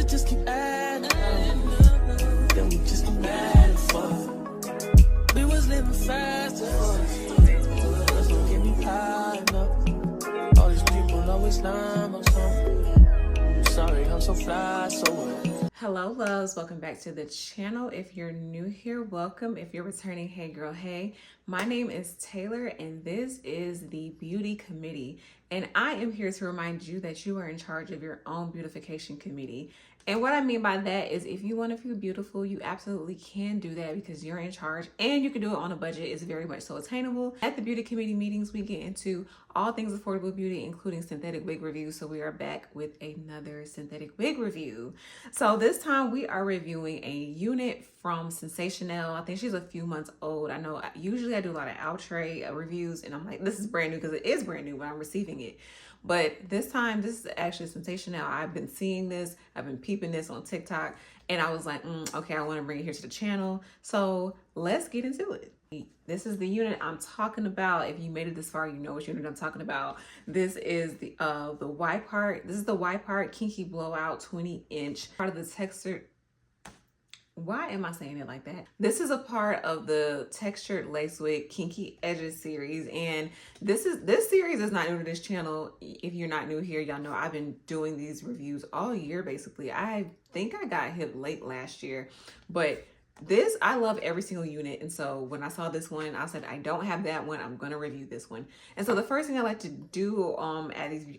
Just keep adding up. Then we just keep adding fun. We was living fast at first. That's what get me high enough. All these people always lying about something. I'm sorry, I'm so fly, so what? Hello loves, welcome back to the channel. If you're new here, welcome. If you're returning, hey girl, hey. My name is Taylor and this is the Beauty Committee. And I am here to remind you that you are in charge of your own beautification committee. And what I mean by that is if you want to feel beautiful, you absolutely can do that because you're in charge and you can do it on a budget. It's very much so attainable. At the Beauty Committee meetings, we get into all things affordable beauty, including synthetic wig reviews. So we are back with another synthetic wig review. So this time we are reviewing a unit from Sensationnel. I think she's a few months old. I know usually I do a lot of outre reviews and I'm like, this is brand new because it is brand new when I'm receiving it. But this time, this is actually Sensationnel. I've been seeing this, I've been peeping this on TikTok, and I was like, okay, I want to bring it here to the channel. So let's get into it. This is the unit I'm talking about. If you made it this far, you know which unit I'm talking about. This is the Y part. This is the Y part Kinky Blowout 20-inch, part of the Textured. Why am I saying it like that? This is a part of the Textured Lace Wig Kinky Edges series, and this series is not new to this channel. If you're not new here, y'all know I've been doing these reviews all year basically. I think I got hit late last year, but I love every single unit, and so when I saw this one, I said I don't have that one. I'm gonna review this one. And so the first thing I like to do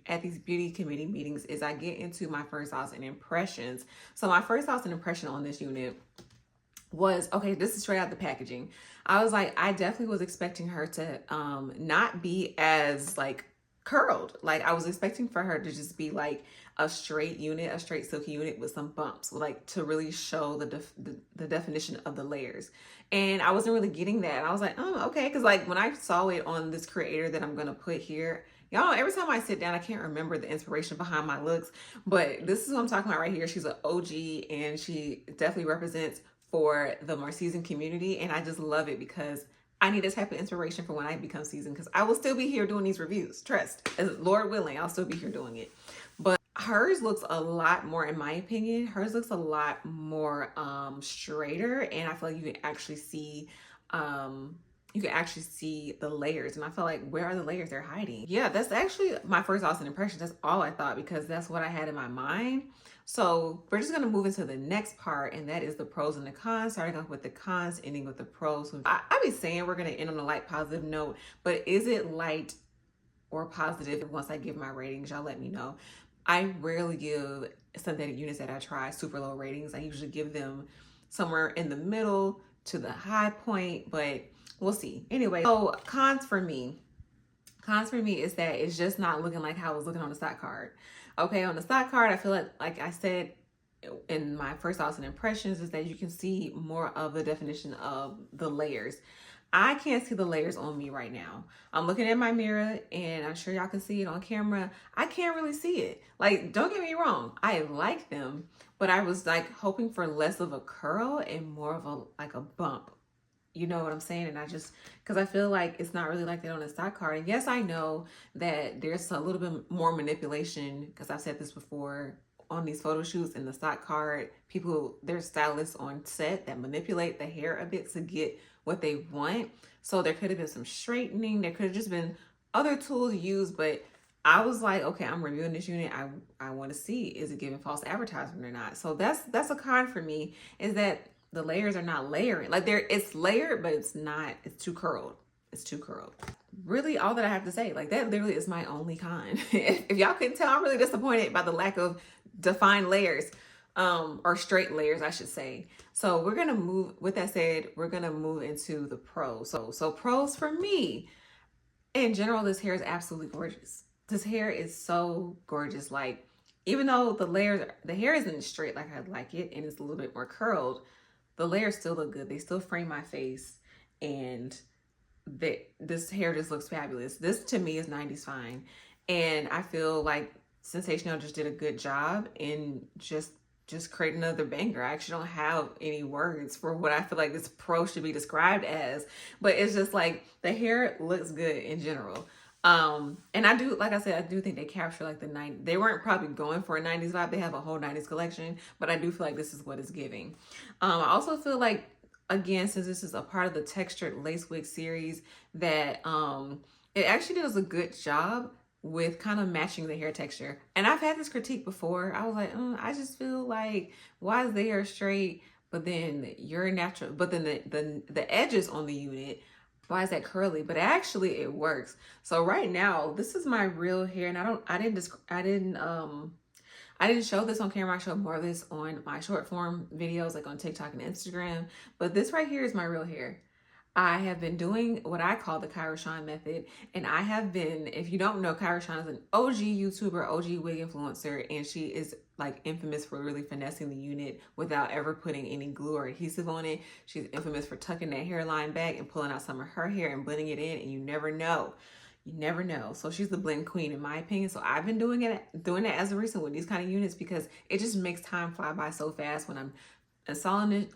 at these beauty committee meetings is I get into my first thoughts and impressions. So my first thoughts and impression on this unit was, okay, this is straight out the packaging. I was like, I definitely was expecting her to not be as like curled. Like I was expecting for her to just be like a straight unit, a straight silky unit with some bumps, like to really show the definition of the layers. And I wasn't really getting that. And I was like, oh, okay. Cause like when I saw it on this creator that I'm gonna put here, y'all know every time I sit down, I can't remember the inspiration behind my looks, but this is what I'm talking about right here. She's an OG and she definitely represents for the more seasoned community. And I just love it because I need this type of inspiration for when I become seasoned, because I will still be here doing these reviews. Trust, as Lord willing, I'll still be here doing it. But hers looks a lot more, in my opinion, hers looks a lot more straighter, and I feel like you can actually see the layers. And I feel like, where are the layers they're hiding? Yeah, that's actually my first thoughts and impressions. That's all I thought, because that's what I had in my mind. So we're just gonna move into the next part, and that is the pros and the cons, starting off with the cons, ending with the pros. I be saying we're gonna end on a light positive note, but is it light or positive? Once I give my ratings, y'all let me know. I rarely give synthetic units that I try super low ratings. I usually give them somewhere in the middle to the high point, but we'll see. Anyway, so cons for me is that it's just not looking like how it was looking on the stock card. Okay, on the stock card, I feel like I said in my first thoughts and impressions, is that you can see more of the definition of the layers. I can't see the layers on me right now. I'm looking at my mirror and I'm sure y'all can see it on camera. I can't really see it. Like, don't get me wrong, I like them, but I was like hoping for less of a curl and more of a bump. You know what I'm saying? And because I feel like it's not really like that on a stock card. And yes, I know that there's a little bit more manipulation, because I've said this before on these photo shoots in the stock card, there's stylists on set that manipulate the hair a bit to get what they want. So there could have been some straightening. There could have just been other tools used, but I was like, okay, I'm reviewing this unit. I want to see, is it giving false advertisement or not? So that's a con for me, is that the layers are not layering. Like it's layered, but it's too curled. It's too curled. Really all that I have to say. Like that literally is my only con. If y'all couldn't tell, I'm really disappointed by the lack of defined layers, or straight layers, I should say. So we're going to move, with that said, we're going to move into the pros. So pros for me, in general, this hair is absolutely gorgeous. This hair is so gorgeous. Like, even though the hair isn't straight like I'd like it, and it's a little bit more curled, the layers still look good. They still frame my face, and this hair just looks fabulous. This to me is 90s fine. And I feel like Sensationnel just did a good job in just create another banger. I actually don't have any words for what I feel like this pro should be described as, but it's just like the hair looks good in general. And I do, like I said, I do think they capture like the 90s. They weren't probably going for a 90s vibe. They have a whole 90s collection, but I do feel like this is what it's giving. I also feel like, again, since this is a part of the Textured Lace Wig series, that it actually does a good job with kind of matching the hair texture. And I've had this critique before. I was like, I just feel like, why is the hair straight, but then you're natural, but then the edges on the unit, why is that curly? But actually it works. So right now, this is my real hair, and I didn't show this on camera. I showed more of this on my short form videos, like on TikTok and Instagram. But this right here is my real hair. I have been doing what I call the Kyra Sean method. And I have been, if you don't know, Kyra Sean is an OG YouTuber, OG wig influencer, and she is like infamous for really finessing the unit without ever putting any glue or adhesive on it. She's infamous for tucking that hairline back and pulling out some of her hair and blending it in, and you never know. You never know. So she's the blend queen in my opinion. So I've been doing it as of recent with these kind of units, because it just makes time fly by so fast when I'm installing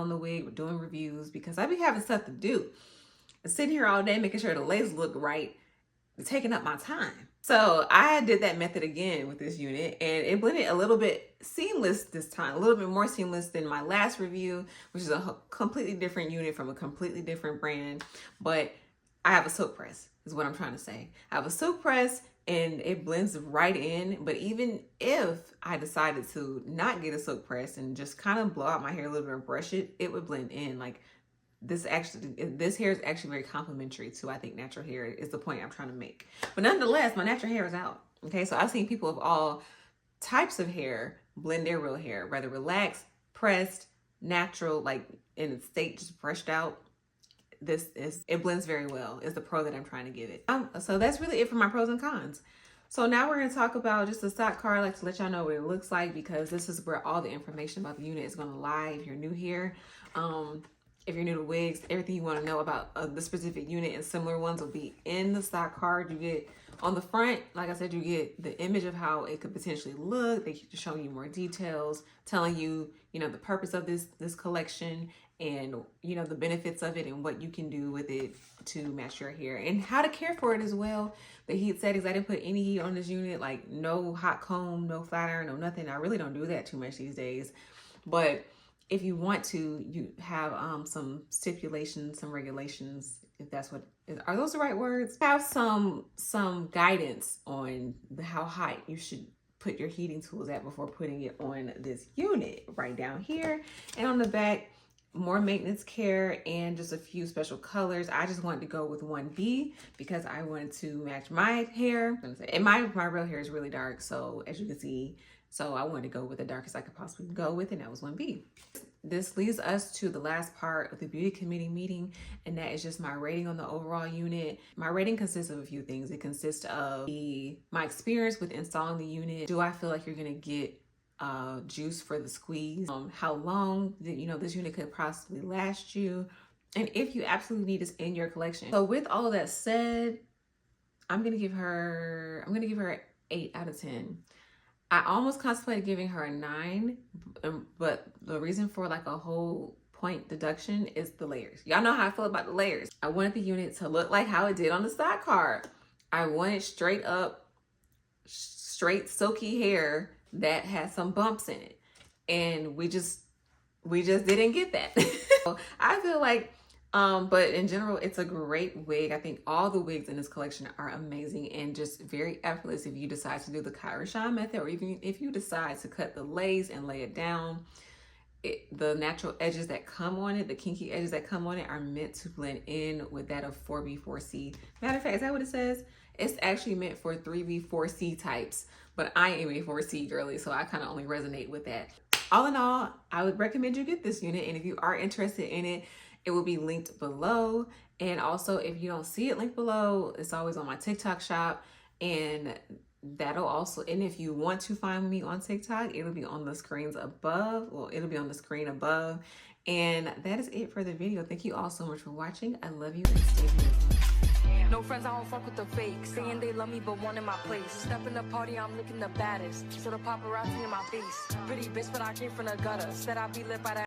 the wig, doing reviews, because I be having stuff to do. And sitting here all day making sure the lace look right, taking up my time. So I did that method again with this unit, and it blended a little bit seamless this time, a little bit more seamless than my last review, which is a completely different unit from a completely different brand. But I have a silk press, is what I'm trying to say. I have a silk press, and it blends right in. But even if I decided to not get a silk press and just kind of blow out my hair a little bit and brush it, it would blend in. Like this hair is actually very complimentary to, I think, natural hair, is the point I'm trying to make. But nonetheless, my natural hair is out. Okay, so I've seen people of all types of hair blend their real hair, whether relaxed, pressed, natural, like in a state just brushed out. It blends very well, is the pro that I'm trying to give it. So that's really it for my pros and cons. So now we're going to talk about just the stock card, like to let y'all know what it looks like, because this is where all the information about the unit is going to lie if you're new here. If you're new to wigs, everything you want to know about the specific unit and similar ones will be in the stock card. You get on the front, like I said, you get the image of how it could potentially look. They keep showing you more details, telling you, the purpose of this collection, and the benefits of it and what you can do with it to match your hair and how to care for it as well. The heat settings, I didn't put any heat on this unit, like no hot comb, no flat iron, no nothing. I really don't do that too much these days. But if you want to, you have some stipulations, some regulations, if that's what, are those the right words? Have some guidance on how hot you should put your heating tools at before putting it on this unit, right down here. And on the back, more maintenance care and just a few special colors. I just wanted to go with 1B because I wanted to match my hair. And my real hair is really dark, so as you can see, so I wanted to go with the darkest I could possibly go with, and that was 1B. This leads us to the last part of the beauty committee meeting, and that is just my rating on the overall unit. My rating consists of a few things. It consists of my experience with installing the unit. Do I feel like you're gonna get juice for the squeeze? How long this unit could possibly last you, and if you absolutely need this in your collection. So with all of that said, I'm gonna give her 8 out of 10. I almost contemplated giving her a 9, but the reason for like a whole point deduction is the layers. Y'all know how I feel about the layers. I wanted the unit to look like how it did on the stock card. I wanted straight silky hair that had some bumps in it, and we just didn't get that. So I feel like but in general, it's a great wig. I think all the wigs in this collection are amazing and just very effortless if you decide to do the Kyra Sean method, or even if you decide to cut the lace and lay it down. The natural edges that come on it, the kinky edges that come on it, are meant to blend in with that of 4B, 4C. Matter of fact, is that what it says? It's actually meant for 3B, 4C types, but I am a 4C girly, so I kind of only resonate with that. All in all, I would recommend you get this unit, and if you are interested in it, it will be linked below. And also, if you don't see it linked below, it's always on my TikTok shop, and that'll also, and if you want to find me on TikTok, it'll be on the screens above. Well, it'll be on the screen above. And that is it for the video. Thank you all so much for watching. I love you, and stay beautiful. No friends, I don't fuck with the fake. Saying they love me, but one in my place. Step in the party, I'm looking the baddest. So the paparazzi in my face. Pretty bitch, but I came from the gutter. Said I'd be lit by that.